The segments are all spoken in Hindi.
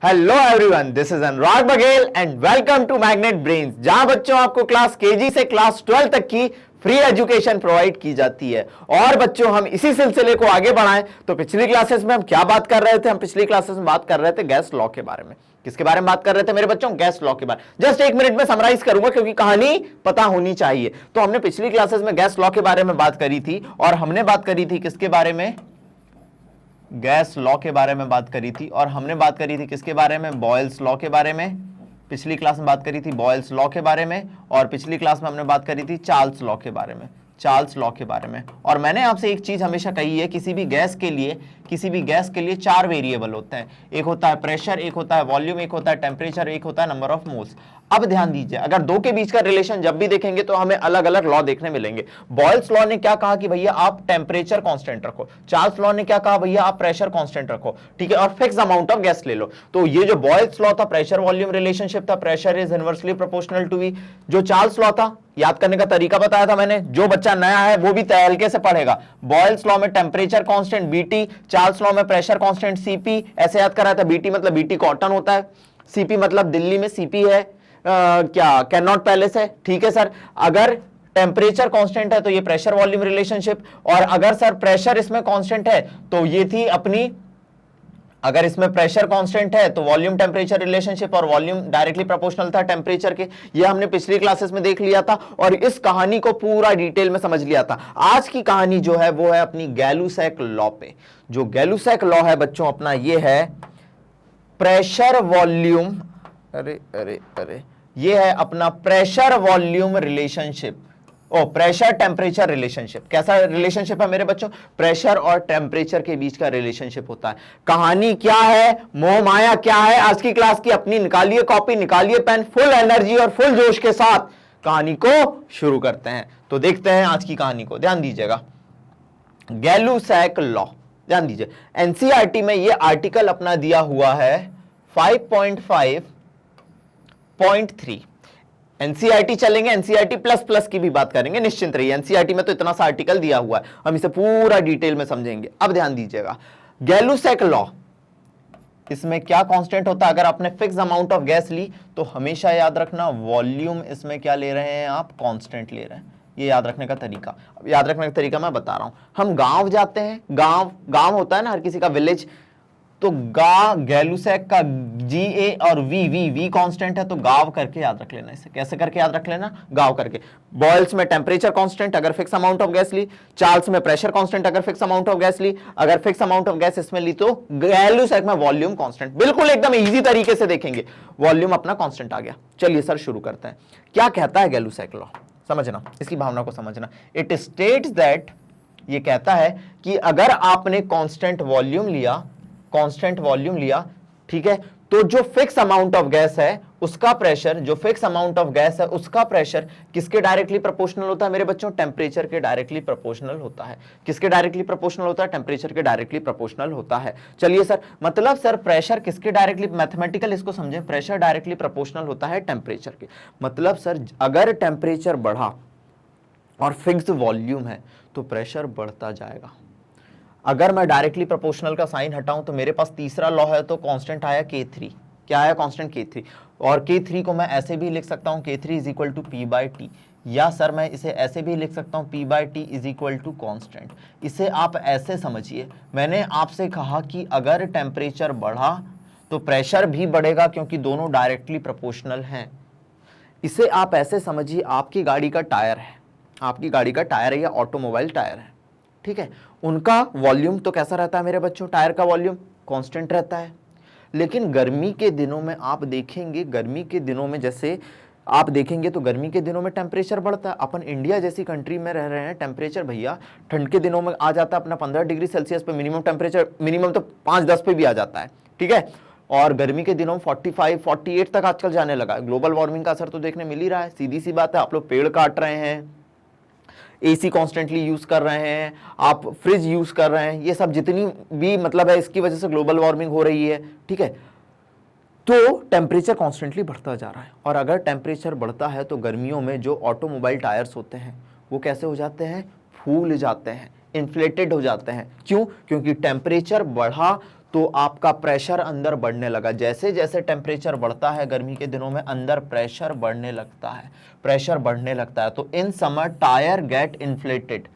Hello everyone, this is Anurag Baghel and welcome to magnet brains, जहां बच्चों आपको क्लास केजी से क्लास 12 तक की फ्री एजुकेशन प्रोवाइड की जाती है। और बच्चों, हम इसी सिलसिले को आगे बढ़ाएं तो पिछली क्लासेस में हम क्या बात कर रहे थे? हम पिछली क्लासेस में बात कर रहे थे गैस लॉ के बारे में। किसके बारे में बात कर रहे थे मेरे बच्चों? गैस लॉ के बारे में। जस्ट एक मिनट में समराइज करूंगा क्योंकि कहानी पता होनी चाहिए। तो हमने पिछली क्लासेस में गैस लॉ के बारे में बात करी थी और हमने बात करी थी किसके बारे में? गैस लॉ के बारे में बात करी थी। और हमने बात करी थी किसके बारे में? बॉयल्स लॉ के बारे में। पिछली क्लास में बात करी थी बॉयल्स लॉ के बारे में। और पिछली क्लास में हमने बात करी थी चार्ल्स लॉ के बारे में, चार्ल्स लॉ के बारे में। और मैंने आपसे एक चीज हमेशा कही है, किसी भी गैस के लिए चार वेरिएबल होते हैं। एक होता है प्रेशर, एक होता है वॉल्यूम, एक होता है टेम्परेचर, एक होता है नंबर ऑफ मोल्स। अब ध्यान दीजिए, अगर दो के बीच का रिलेशन जब भी देखेंगे तो हमें अलग अलग लॉ देखने मिलेंगे। बॉयल्स लॉ ने क्या कहा कि भैया आप टेम्परेचर कांस्टेंट रखो। चार्ल्स लॉ ने क्या कहा? भैया आप प्रेशर कांस्टेंट रखो, ठीक है, और फिक्स अमाउंट ऑफ गैस ले लो। तो ये जो बॉयल्स लॉ था, प्रेशर वॉल्यूम रिलेशनशिप था, pressure is inversely proportional to V. जो चार्ल्स लॉ था, याद करने का तरीका बताया था मैंने, जो बच्चा नया है वो भी तहलके से पढ़ेगा। बॉयल्स लॉ में temperature constant BT, Charles law में प्रेशर कांस्टेंट सीपी, ऐसे याद कराया था। बीटी मतलब बीटी कॉटन होता है, सीपी मतलब दिल्ली में सीपी है, क्या कैनॉट पैलेस है, ठीक है सर। अगर टेम्परेचर कांस्टेंट है तो ये प्रेशर वॉल्यूम रिलेशनशिप, और अगर सर प्रेशर इसमें कांस्टेंट है तो ये थी अपनी, अगर इसमें प्रेशर कांस्टेंट है तो वॉल्यूम टेम्परेचर रिलेशनशिप, और वॉल्यूम डायरेक्टली प्रोपोर्शनल था टेम्परेचर के। ये हमने पिछली क्लासेस में देख लिया था और इस कहानी को पूरा डिटेल में समझ लिया था। आज की कहानी जो है वो है अपनी गैलुसैक लॉ पे। जो गैलुसैक लॉ है बच्चों अपना, ये है प्रेशर वॉल्यूम, अरे ये है अपना pressure volume relationship, pressure temperature relationship. कैसा रिलेशनशिप है मेरे बच्चों? प्रेशर और टेम्परेचर के बीच का रिलेशनशिप होता है। कहानी क्या है, मोह माया क्या है, आज की क्लास की अपनी निकालिए कॉपी, निकालिए पेन, फुल एनर्जी और फुल जोश के साथ कहानी को शुरू करते हैं। तो देखते हैं आज की कहानी को, ध्यान दीजिएगा। गैलुसैक लॉ, ध्यान दीजिए। एनसीईआरटी में ये आर्टिकल अपना दिया हुआ है 5.5.3। एनसीईआरटी चलेंगे, एनसीईआरटी प्लस प्लस की भी बात करेंगे, निश्चिंत रहिए। एनसीईआरटी में तो इतना सा आर्टिकल दिया हुआ है, हम इसे पूरा डिटेल में समझेंगे। अब ध्यान दीजिएगा, गैलुसैक लॉ, इसमें क्या कांस्टेंट होता है? अगर आपने फिक्स अमाउंट ऑफ गैस ली तो हमेशा याद रखना वॉल्यूम इसमें क्या ले रहे हैं आप? कांस्टेंट ले रहे हैं। ये याद रखने का तरीका, याद रखने का तरीका मैं बता रहा हूं। हम गांव जाते हैं, गांव होता है ना हर किसी का, विलेज, तो गैलुसैक का GA और V कांस्टेंट है तो गांव करके याद रख लेना। इसे कैसे करके याद रख लेना? गांव करके। बॉयल्स में टेम्परेचर कांस्टेंट अगर फिक्स अमाउंट ऑफ गैस ली, चार्ल्स में प्रेशर कांस्टेंट अगर फिक्स अमाउंट ऑफ गैस ली, अगर फिक्स अमाउंट ऑफ गैस इसमें ली तो गैलुसैक में वॉल्यूम कांस्टेंट। बिल्कुल एकदम इजी तरीके से देखेंगे, वॉल्यूम अपना कांस्टेंट आ गया। चलिए सर शुरू करते हैं। क्या कहता है गैलुसैक लॉ? समझना, इसकी भावना को समझना। इट स्टेट्स दैट, ये कहता है कि अगर आपने कांस्टेंट वॉल्यूम लिया, ठीक है, तो जो फिक्स अमाउंट ऑफ गैस है उसका प्रेशर, किसके डायरेक्टली प्रोपोर्शनल होता है मेरे बच्चों? टेम्परेचर के डायरेक्टली प्रोपोर्शनल होता है। किसके डायरेक्टली प्रोपोर्शनल होता है? टेम्परेचर के डायरेक्टली प्रोपोर्शनल होता है। चलिए सर, मतलब सर प्रेशर किसके डायरेक्टली, मैथमेटिकल इसको समझें, प्रेशर डायरेक्टली प्रोपोर्शनल होता है टेम्परेचर के। मतलब सर अगर टेम्परेचर बढ़ा और फिक्स्ड वॉल्यूम है तो प्रेशर बढ़ता जाएगा। अगर मैं डायरेक्टली प्रोपोर्शनल का साइन हटाऊं तो मेरे पास तीसरा लॉ है, तो कांस्टेंट आया K3। क्या आया? Constant K3। और K3 को मैं ऐसे भी लिख सकता हूं, K3 is equal to P/T, या सर मैं इसे ऐसे भी लिख सकता हूं, P/T is equal to constant. इसे आप ऐसे समझिए, मैंने आपसे कहा कि अगर टेम्परेचर बढ़ा तो प्रेशर भी बढ़ेगा क्योंकि दोनों डायरेक्टली प्रोपोर्शनल हैं। इसे आप ऐसे समझिए, आपकी गाड़ी का टायर है, या ऑटोमोबाइल टायर है, ठीक है, उनका वॉल्यूम तो कैसा रहता है मेरे बच्चों? टायर का वॉल्यूम कांस्टेंट रहता है। लेकिन गर्मी के दिनों में आप देखेंगे, जैसे आप देखेंगे तो गर्मी के दिनों में टेम्परेचर बढ़ता है। अपन इंडिया जैसी कंट्री में रह रहे हैं, टेम्परेचर भैया ठंड के दिनों में आ जाता है अपना 15 डिग्री सेल्सियस पे मिनिमम टेम्परेचर, मिनिमम तो 5-10 पे भी आ जाता है, ठीक है। और गर्मी के दिनों में 45-48 तक आजकल जाने लगा है। ग्लोबल वार्मिंग का असर तो देखने मिल ही रहा है, सीधी सी बात है। आप लोग पेड़ काट रहे हैं, एसी कॉन्स्टेंटली यूज कर रहे हैं, आप फ्रिज यूज कर रहे हैं, ये सब जितनी भी मतलब है इसकी वजह से ग्लोबल वार्मिंग हो रही है, ठीक है। तो टेम्परेचर कॉन्स्टेंटली बढ़ता जा रहा है, और अगर टेम्परेचर बढ़ता है तो गर्मियों में जो ऑटोमोबाइल टायर्स होते हैं वो कैसे हो जाते हैं? फूल जाते हैं, इन्फ्लेटेड हो जाते हैं। क्यों? क्योंकि टेम्परेचर बढ़ा तो आपका प्रेशर अंदर बढ़ने लगा। जैसे जैसे टेम्परेचर बढ़ता है गर्मी के दिनों में अंदर प्रेशर बढ़ने लगता है, प्रेशर बढ़ने लगता है। तो in summer tyre get inflated.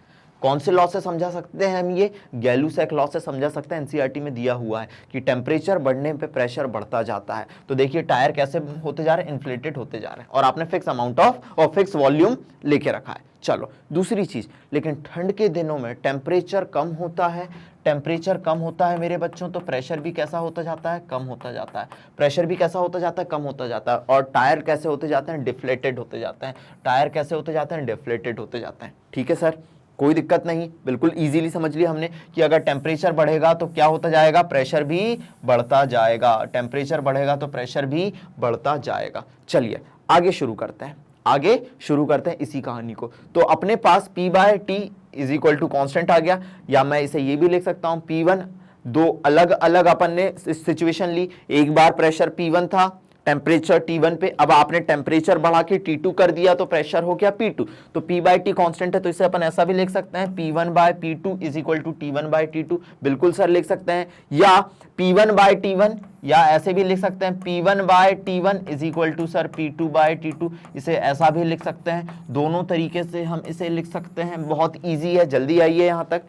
कौन से लॉ से समझा सकते हैं हम ये? गैलूसैक लॉ से समझा सकते हैं। एनसीईआरटी में दिया हुआ है कि टेम्परेचर बढ़ने पे प्रेशर बढ़ता जाता है। तो देखिए टायर कैसे होते जा रहे हैं, इन्फ्लेटेड होते जा रहे हैं, और आपने फिक्स अमाउंट ऑफ और फिक्स वॉल्यूम लेके रखा है। चलो दूसरी चीज, लेकिन ठंड के दिनों में टेम्परेचर कम होता है, टेम्परेचर कम होता है मेरे बच्चों, तो प्रेशर भी कैसा होता जाता है? कम होता जाता है। प्रेशर भी कैसा होता जाता है? कम होता जाता है। और टायर कैसे होते जाते हैं? डिफ्लेटेड होते जाते हैं। टायर कैसे होते जाते हैं? डिफ्लेटेड होते जाते हैं। ठीक है सर, कोई दिक्कत नहीं, बिल्कुल इजीली समझ लिया हमने कि अगर टेम्परेचर बढ़ेगा तो क्या होता जाएगा? प्रेशर भी बढ़ता जाएगा। टेम्परेचर बढ़ेगा तो प्रेशर भी बढ़ता जाएगा। चलिए आगे शुरू करते हैं, आगे शुरू करते हैं इसी कहानी को। तो अपने पास P by T is equal to constant आ गया, या मैं इसे ये भी लिख सकता हूं P1। दो अलग अलग अपन ने सिचुएशन ली। एक बार प्रेशर P1 था, टेम्परेचर T1 पे, अब आपने टेम्परेचर बढ़ा के T2 कर दिया तो प्रेशर हो गया P2। तो P बाय टी कॉन्स्टेंट है, तो इसे अपन ऐसा भी लिख सकते हैं P1 by P2 is equal to T1 by T2। बिल्कुल सर लिख सकते हैं। या P1 बाय T1, या ऐसे भी लिख सकते हैं P1 by T1 is equal to sir P2 by T2। इसे ऐसा भी लिख सकते हैं। दोनों तरीके से हम इसे लिख सकते हैं। बहुत ईजी है, जल्दी आइए यहाँ तक,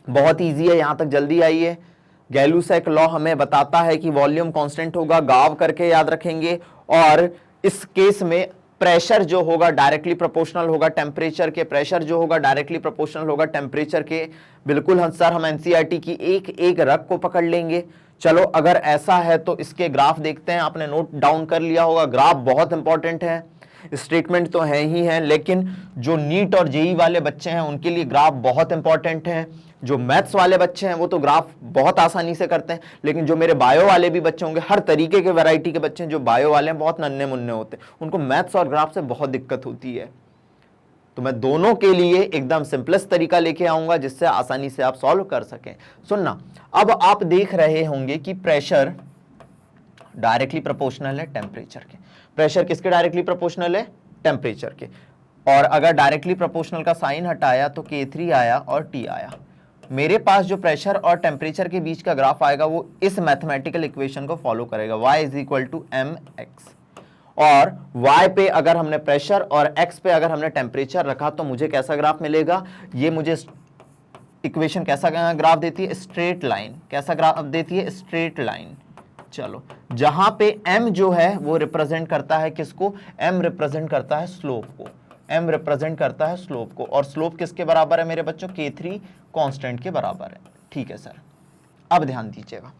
बहुत ईजी है यहाँ तक, जल्दी आइए। गैलूसैक लॉ हमें बताता है कि वॉल्यूम कांस्टेंट होगा, गाव करके याद रखेंगे। और इस केस में प्रेशर जो होगा डायरेक्टली प्रोपोर्शनल होगा टेम्परेचर के, प्रेशर जो होगा डायरेक्टली प्रोपोर्शनल होगा टेम्परेचर के। बिल्कुल हम सर, हम एनसीईआरटी की एक एक रग को पकड़ लेंगे। चलो अगर ऐसा है तो इसके ग्राफ देखते हैं। आपने नोट डाउन कर लिया होगा, ग्राफ बहुत इंपॉर्टेंट है। स्टेटमेंट तो है ही है, लेकिन जो नीट और जेई वाले बच्चे हैं उनके लिए ग्राफ बहुत इंपॉर्टेंट है। जो मैथ्स वाले बच्चे हैं वो तो ग्राफ बहुत आसानी से करते हैं, लेकिन जो मेरे बायो वाले भी बच्चे होंगे, हर तरीके के वैरायटी के बच्चे हैं जो बायो वाले हैं, बहुत नन्हे मुन्ने होते हैं, उनको मैथ्स और ग्राफ से बहुत दिक्कत होती है। तो मैं दोनों के लिए एकदम सिंपलेस्ट तरीका लेके आऊंगा जिससे आसानी से आप सॉल्व कर सकें। सुनना, अब आप देख रहे होंगे कि प्रेशर डायरेक्टली प्रोपोर्शनल है टेम्परेचर के। प्रेशर किसके डायरेक्टली प्रोपोर्शनल है? टेम्परेचर के। और अगर डायरेक्टली प्रोपोर्शनल का साइन हटाया तो K3 आया और T आया। मेरे पास जो प्रेशर और टेम्परेचर के बीच का ग्राफ आएगा वो इस मैथमेटिकल इक्वेशन को फॉलो करेगा, y is equal to mx। और y पे अगर हमने प्रेशर और x पे अगर हमने टेम्परेचर रखा तो मुझे कैसा ग्राफ मिलेगा? ये मुझे इक्वेशन कैसा ग्राफ देती है? Straight line. कैसा ग्राफ देती है? Straight line. चलो, जहां पे m जो है वो रिप्रेजेंट करता है किसको? m रिप्रेजेंट करता है स्लोप को, m रिप्रेजेंट करता है स्लोप को। और स्लोप किसके बराबर है मेरे बच्चों? K3 कांस्टेंट के बराबर है। ठीक है सर, अब ध्यान दीजिएगा।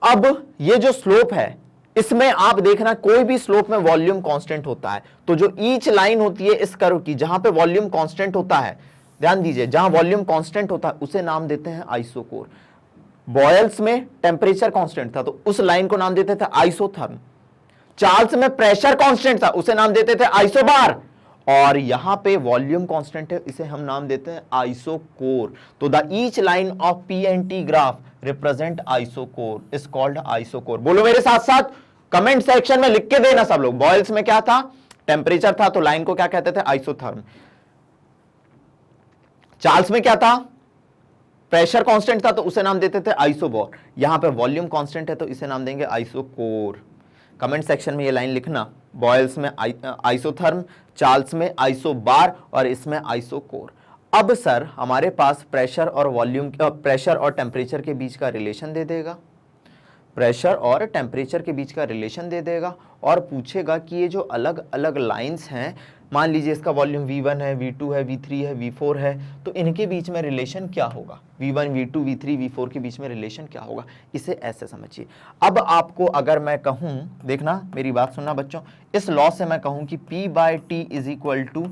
अब ये जो स्लोप है इसमें आप देखना कोई भी स्लोप में वॉल्यूम कांस्टेंट होता है। तो जो ईच लाइन होती है इस कर्व की जहां पे वॉल्यूम कांस्टेंट होता है, ध्यान दीजिए, जहां वॉल्यूम कांस्टेंट होता है उसे नाम देते हैं आइसोकोर। बॉयल्स में टेम्परेचर कांस्टेंट था तो उस लाइन को नाम देते थे आइसोथर्म। चार्ल्स में प्रेशर कांस्टेंट था, उसे नाम देते थे आइसोबार। और यहां पे वॉल्यूम कांस्टेंट है, इसे हम नाम देते हैं आइसोकोर। तो the each line of P and T graph represent isochore, is called isochore. बोलो मेरे साथ साथ, कमेंट सेक्शन में लिख के देना सब लोग। बॉयल्स में क्या था? टेम्परेचर था, तो लाइन को क्या कहते थे? आइसोथर्म। चार्ल्स में क्या था? प्रेशर कांस्टेंट था तो उसे नाम देते थे आइसोबोर। यहां पे वॉल्यूम कांस्टेंट है तो इसे नाम देंगे आइसोकोर। कमेंट सेक्शन में ये लाइन लिखना, बॉयल्स में आइसोथर्म, चार्ल्स में आइसोबार और इसमें आइसोकोर। अब सर हमारे पास प्रेशर और वॉल्यूम, प्रेशर और टेम्परेचर के बीच का रिलेशन दे देगा, प्रेशर और टेम्परेचर के बीच का रिलेशन दे देगा और पूछेगा कि ये जो अलग अलग लाइंस हैं, मान लीजिए इसका वॉल्यूम V1 है, V2 है, V3 है, V4 है, तो इनके बीच में रिलेशन क्या होगा? V1, V2, V3, V4 के बीच में रिलेशन क्या होगा? इसे ऐसे समझिए। अब आपको अगर मैं कहूं, देखना मेरी बात सुनना बच्चों, इस लॉ से मैं कहूं कि P by T is equal to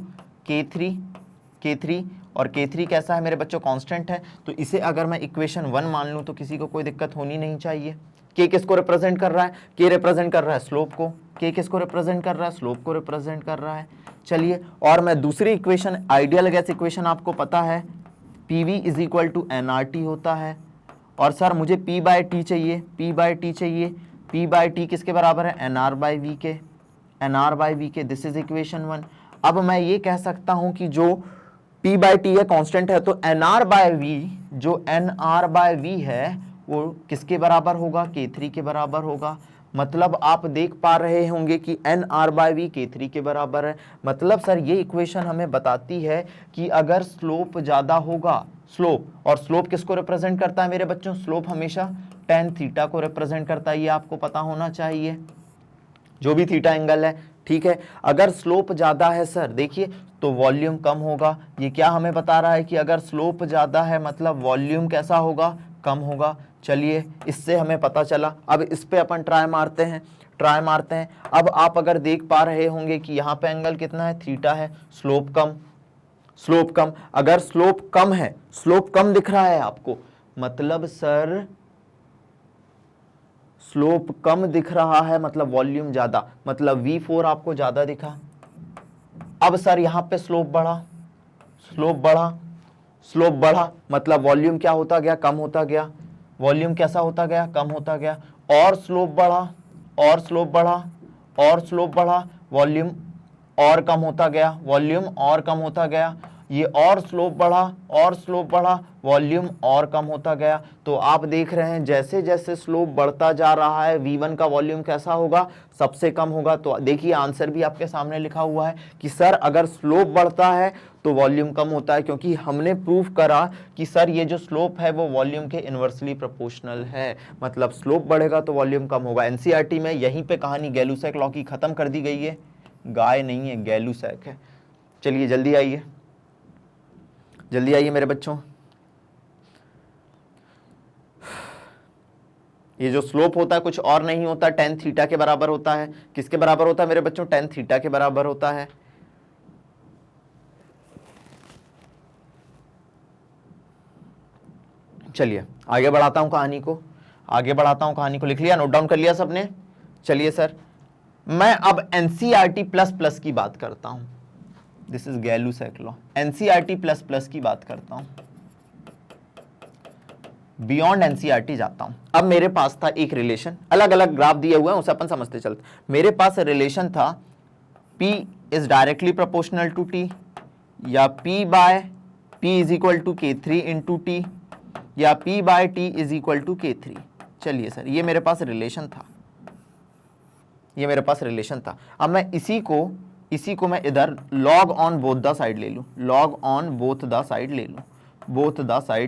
K3, और K3 कैसा है मेरे बच्चों? कांस्टेंट है। तो इसे अगर मैं इक्वेशन 1 मान लूं तो किसी को कोई दिक्कत होनी नहीं चाहिए। K किसको रिप्रेजेंट कर रहा है? K रिप्रेजेंट कर रहा है स्लोप को। K किसको रिप्रेजेंट कर रहा है? स्लोप को रिप्रेजेंट कर रहा है। चलिए, और मैं दूसरी इक्वेशन, आइडियल गैस इक्वेशन आपको पता है, PV is equal to nRT होता है। और सर मुझे P बाय टी चाहिए, P बाय टी चाहिए। P बाय टी किसके बराबर है? NR बाय वी के, NR बाय वी के। This is equation 1। अब मैं ये कह सकता हूं कि जो P बाय टी है कांस्टेंट है, तो NR बाय वी, जो NR बाय वी है वो किसके बराबर होगा, K3 के बराबर होगा। मतलब आप देख पा रहे होंगे कि NR/V K3 के बराबर है। मतलब सर ये इक्वेशन हमें बताती है कि अगर स्लोप ज्यादा होगा, स्लोप, और स्लोप किसको रिप्रेजेंट करता है मेरे बच्चों, स्लोप हमेशा tan थीटा को रिप्रेजेंट करता है, ये आपको पता होना चाहिए, जो भी थीटा एंगल है, ठीक है। अगर स्लोप ज्यादा है सर, देखिए तो वॉल्यूम कम होगा। ये क्या हमें बता रहा है कि अगर स्लोप ज्यादा है मतलब वॉल्यूम कैसा होगा, कम होगा। चलिए इससे हमें पता चला। अब इस पे अपन ट्राई मारते हैं। अब आप अगर देख पा रहे होंगे कि यहाँ पे एंगल कितना है, थीटा है, स्लोप कम। अगर स्लोप कम है, स्लोप कम दिख रहा है आपको, मतलब सर स्लोप कम दिख रहा है मतलब वॉल्यूम ज्यादा, मतलब V4 आपको ज्यादा दिखा। अब सर यहां पे स्लोप बढ़ा मतलब वॉल्यूम क्या होता गया, कम होता गया। वॉल्यूम कैसा होता गया, कम होता गया। और स्लोप बढ़ा, वॉल्यूम और कम होता गया। ये और स्लोप बढ़ा, वॉल्यूम और कम होता गया। तो आप देख रहे हैं जैसे जैसे स्लोप बढ़ता जा रहा है V1 का वॉल्यूम कैसा होगा, सबसे कम होगा। तो देखिए आंसर भी आपके सामने लिखा हुआ है कि सर अगर स्लोप बढ़ता है तो वॉल्यूम कम होता है, क्योंकि हमने प्रूफ करा कि सर ये जो स्लोप है वो वॉल्यूम के इनवर्सली प्रोपोर्शनल है। मतलब स्लोप बढ़ेगा तो वॉल्यूम कम होगा। एनसीईआरटी में यहीं पे कहानी गैलुसैक लॉ की खत्म कर दी गई है। गाय नहीं है, गैलुसैक है। चलिए जल्दी आइए मेरे बच्चों। ये जो स्लोप होता है कुछ और नहीं होता, tan थीटा के बराबर होता है। किसके बराबर होता है मेरे बच्चों, tan थीटा के बराबर होता है। चलिए आगे बढ़ाता हूं कहानी को। लिख लिया, नोट डाउन कर लिया सबने। चलिए सर मैं अब एनसीईआरटी प्लस प्लस की बात करता हूं। This is Gay Lussac law. NCERT plus plus की बात करता हूं, बियॉन्ड एनसीईआरटी जाता हूं। अब मेरे पास था एक रिलेशन, अलग अलग ग्राफ दिए हुए हैं उसे अपन समझते चलते। मेरे पास रिलेशन था P is directly proportional to T, या P is equal to K3 into T, या P/T is equal to K3। चलिए सर ये मेरे पास रिलेशन था। अब मैं इसी को मैं इधर log on both the side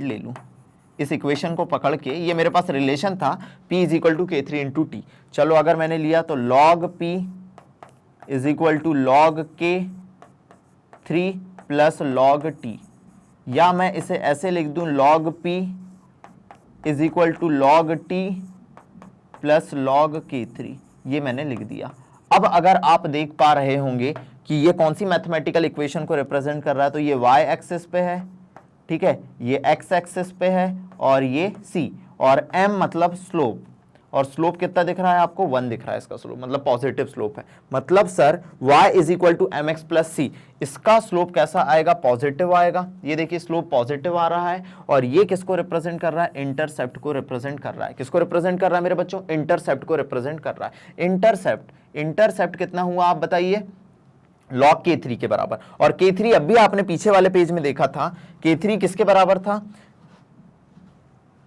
ले लूं, इस इक्वेशन को पकड़ के। ये मेरे पास रिलेशन था P is equal to K3 into T. चलो अगर मैंने लिया तो log P is equal to log K3 plus log T, या मैं इसे ऐसे लिख दूं log P is equal to log T plus log K3। ये मैंने लिख दिया। अब अगर आप देख पा रहे होंगे कि ये कौन सी मैथमेटिकल इक्वेशन को रिप्रेजेंट कर रहा है, तो ये y एक्सिस पे है, ठीक है, ये x एक्सिस पे है, और ये c, और m मतलब स्लोप, और स्लोप कितना दिख रहा है आपको, 1 दिख रहा है इसका स्लोप, मतलब पॉजिटिव स्लोप है। मतलब sir y is equal to M X plus C, इसका स्लोप कैसा आएगा, पॉजिटिव आएगा। ये देखिए स्लोप पॉजिटिव आ रहा है, और ये किसको रिप्रेजेंट कर रहा है, इंटरसेप्ट को रिप्रेजेंट कर रहा है। किसको रिप्रेजेंट कर रहा है मेरे बच्चों, इंटरसेप्ट को रिप्रेजेंट कर रहा है। इंटरसेप्ट कितना हुआ आप बताइए, log K3 के बराबर। और K3 अब भी आपने पीछे वाले पेज में देखा था, K3 किसके बराबर था,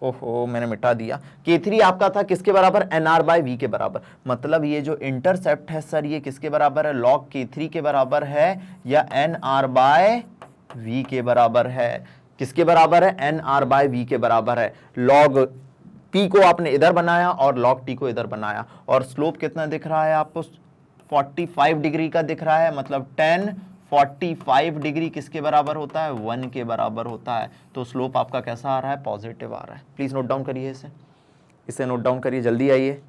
ओहो मैंने मिटा दिया। K3 आपका था किसके बराबर, NR/V के बराबर। मतलब ये जो इंटरसेप्ट है सर ये किसके बराबर है, log K3 के बराबर है, या NR/V के बराबर है। किसके बराबर है, NR/V के बराबर है। log P को आपने इधर बनाया और log T को इधर बनाया, और स्लोप कितना दिख रहा है आपको, 45 डिग्री का दिख रहा है। मतलब 45 डिग्री किसके बराबर होता है, 1 के बराबर होता है। तो स्लोप आपका कैसा आ रहा है, पॉजिटिव आ रहा है। प्लीज नोट डाउन करिए इसे नोट डाउन करिए, जल्दी आइए।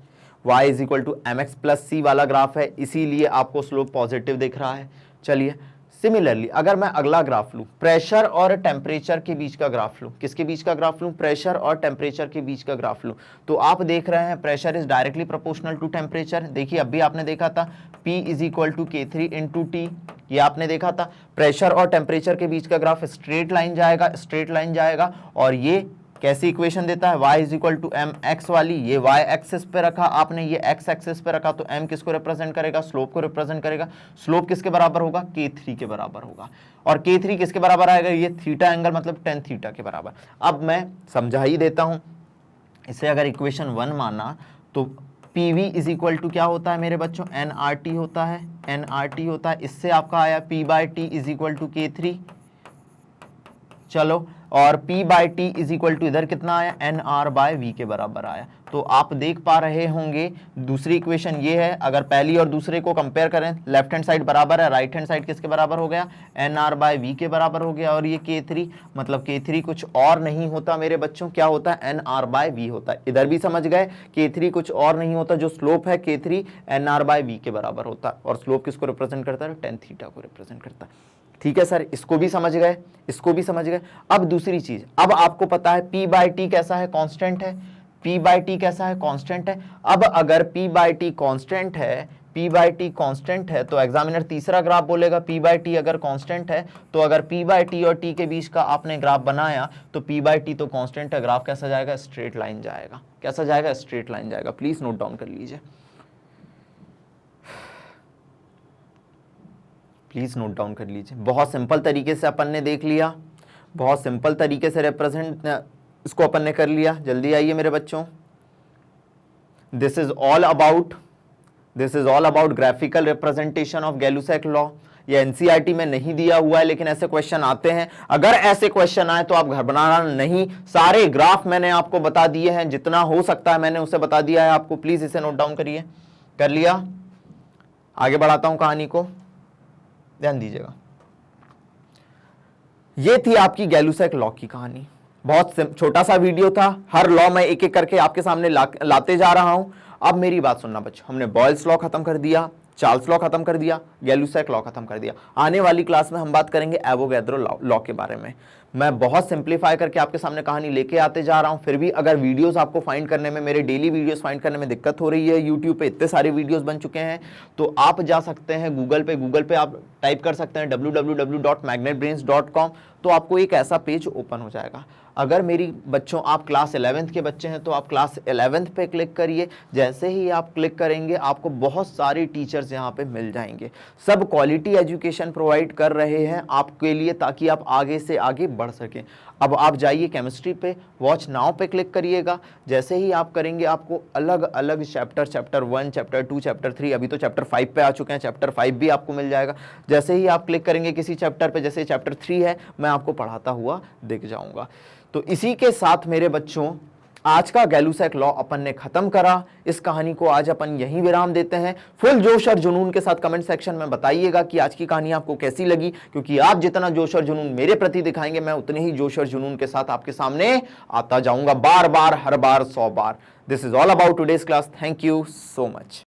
y is equal to M X plus C वाला ग्राफ है, इसीलिए आपको स्लोप पॉजिटिव दिख रहा है। चलिए सिमिलरली अगर मैं अगला ग्राफ लूं, प्रेशर और टेम्परेचर के बीच का ग्राफ लूं, किसके बीच का ग्राफ लूं, प्रेशर और टेम्परेचर के बीच का ग्राफ लूं, तो आप देख रहे हैं pressure is directly proportional to temperature. देखिए अभी आपने देखा था P is equal to K3 into T, ये आपने देखा था। प्रेशर और टेम्परेचर के बीच का ग्राफ स्ट्रेट लाइन जाएगा, और ये कैसी इक्वेशन देता है, y is equal to M X वाली। ये y एक्सिस पे रखा आपने, ये x एक्सिस पे रखा, तो m किसको रिप्रेजेंट करेगा, स्लोप को रिप्रेजेंट करेगा। स्लोप किसके बराबर होगा, K3 के बराबर होगा। और K3 किसके बराबर आएगा, ये थीटा एंगल मतलब tan थीटा के बराबर। अब मैं समझा ही देता हूं, इसे अगर इक्वेशन 1 माना तो PV इज इक्वल टू क्या होता है मेरे बच्चों, nRT होता है, nRT होता है। इससे आपका आया P/T is equal to K3। चलो, और P/T इज इक्वल टू इधर कितना आया, NR/V के बराबर आया। तो आप देख पा रहे होंगे दूसरी इक्वेशन ये है, अगर पहली और दूसरे को कंपेयर करें, लेफ्ट हैंड साइड बराबर है, राइट हैंड साइड किसके बराबर हो गया, NR/V के बराबर हो गया। और ये K3 मतलब K3 कुछ और नहीं होता मेरे बच्चों, क्या होता है, NR/V होता है। इधर भी समझ गए, K3 कुछ और नहीं होता, जो स्लोप है K3 NR/V के बराबर होता है। और स्लोप किसको रिप्रेजेंट करता है, tan थीटा को रिप्रेजेंट करता है। ठीक है सर, इसको भी समझ गए, इसको भी समझ गए। अब दूसरी चीज, अब आपको पता है P/T कैसा है, कांस्टेंट है। P/T कैसा है, कांस्टेंट है। अब अगर P/T कांस्टेंट है, P/T कांस्टेंट है, तो एग्जामिनर तीसरा ग्राफ बोलेगा P/T अगर कांस्टेंट है, तो अगर P/T और T के बीच का आपने ग्राफ बनाया तो P/T तो कांस्टेंट है, ग्राफ कैसा जाएगा, स्ट्रेट लाइन जाएगा। कैसा जाएगा, स्ट्रेट लाइन जाएगा। प्लीज नोट डाउन कर लीजिए, प्लीज नोट डाउन कर लीजिए। बहुत सिंपल तरीके से अपन ने देख लिया, बहुत सिंपल तरीके से रिप्रेजेंट इसको अपन ने कर लिया। जल्दी आइए मेरे बच्चों, this is all about graphical representation of Gay Lussac law. ये एनसीईआरटी में नहीं दिया हुआ है, लेकिन ऐसे क्वेश्चन आते हैं। अगर ऐसे क्वेश्चन आए तो आप घबराना नहीं, सारे ग्राफ मैंने आपको बता दिए हैं, जितना हो सकता है मैंने उसे बता दिया है आपको। प्लीज इसे नोट डाउन करिए। कर लिया, आगे बढ़ाता हूं कहानी को, ध्यान दीजिएगा। ये थी आपकी गैलुसैक लॉ की कहानी। बहुत छोटा सा वीडियो था, हर लॉ मैं एक एक करके आपके सामने लाते जा रहा हूं। अब मेरी बात सुनना बच्चों, हमने बॉयल्स लॉ खत्म कर दिया, चार्ल्स लॉ खत्म कर दिया, गैलुसैक लॉ खत्म कर दिया। आने वाली क्लास में हम बात करेंगे एवोगैड्रो लॉ के बारे में। मैं बहुत सिंप्लीफाई करके आपके सामने कहानी लेके आते जा रहा हूं। फिर भी अगर वीडियोस आपको फाइंड करने में, मेरे डेली वीडियोस फाइंड करने में दिक्कत हो रही है, यूट्यूब पे इतने सारे वीडियोस बन चुके हैं, तो आप जा सकते हैं गूगल पे आप टाइप कर सकते हैं www.magnetbrains.com, तो आपको एक ऐसा पेज ओपन हो जाएगा। अगर मेरी बच्चों आप क्लास 11th के बच्चे हैं तो आप क्लास 11th पे क्लिक करिए। जैसे ही आप क्लिक करेंगे आपको बहुत सारे टीचर्स यहाँ पे मिल जाएंगे, सब क्वालिटी एजुकेशन प्रोवाइड कर रहे हैं आपके लिए, ताकि आप आगे से आगे बढ़ सकें। अब आप जाइए केमिस्ट्री पे, वॉच नाउ पे क्लिक करिएगा। जैसे ही आप करेंगे आपको अलग अलग चैप्टर 1, चैप्टर 2, चैप्टर 3, अभी तो चैप्टर 5 पे आ चुके हैं, चैप्टर 5 भी आपको मिल जाएगा। जैसे ही आप क्लिक करेंगे किसी चैप्टर पे, जैसे चैप्टर 3 है, मैं आपको पढ़ाता हुआ दिख जाऊंगा। तो इसी के साथ मेरे बच्चों आज का गैलुसैक लॉ अपन ने खत्म करा। इस कहानी को आज अपन यहीं विराम देते हैं। फुल जोश और जुनून के साथ कमेंट सेक्शन में बताइएगा कि आज की कहानी आपको कैसी लगी, क्योंकि आप जितना जोश और जुनून मेरे प्रति दिखाएंगे, मैं उतने ही जोश और जुनून के साथ आपके सामने आता जाऊंगा, बार बार, हर बार, 100 बार। This is all about today's class. Thank you so much.